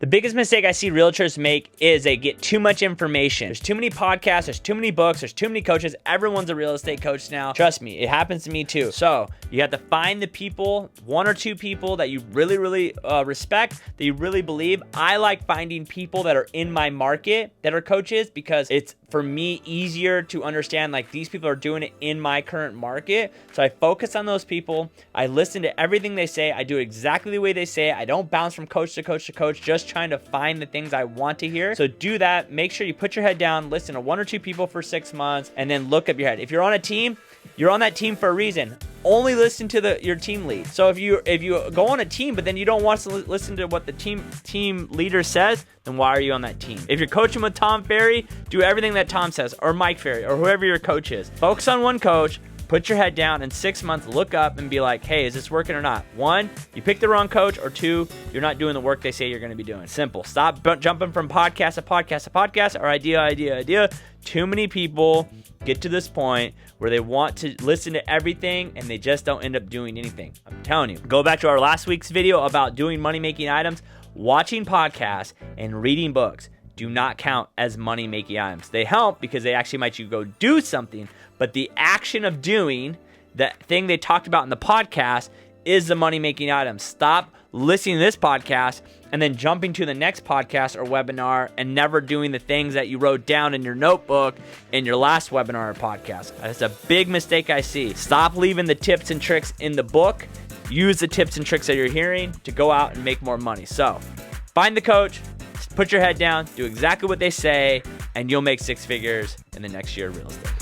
The biggest mistake I see realtors make is they get too much information. There's too many podcasts, there's too many books, there's too many coaches. Everyone's a real estate coach now. Trust me, it happens to me too. So you have to find the people, 1 or 2 people that you really respect, that you really believe. I like finding people that are in my market that are coaches because it's, for me, easier to understand like these people are doing it in my current market. So I focus on those people. I listen to everything they say. I do it exactly the way they say it. I don't bounce from coach to coach to coach, just trying to find the things I want to hear. So do that. Make sure you put your head down, listen to 1 or 2 people for 6 months, and then look up your head. If you're on a team, you're on that team for a reason. Only listen to your team lead. So if you go on a team, but then you don't want to listen to what the team leader says, then why are you on that team? If you're coaching with Tom Ferry, do everything that Tom says, or Mike Ferry, or whoever your coach is. Focus on one coach. Put your head down. In 6 months, look up and be like, hey, is this working or not? 1, you picked the wrong coach, or 2, you're not doing the work they say you're going to be doing. Simple. Stop jumping from podcast to podcast to podcast, or idea. Too many people get to this point where they want to listen to everything and they just don't end up doing anything. I'm telling you. Go back to our last week's video about doing money-making items. Watching podcasts and reading books do not count as money-making items. They help because they actually make you go do something, but the action of doing that thing they talked about in the podcast is the money-making item. Stop listening to this podcast and then jumping to the next podcast or webinar and never doing the things that you wrote down in your notebook in your last webinar or podcast. That's a big mistake I see. Stop leaving the tips and tricks in the book. Use the tips and tricks that you're hearing to go out and make more money. So find the coach, put your head down, do exactly what they say, and you'll make 6 figures in the next year of real estate.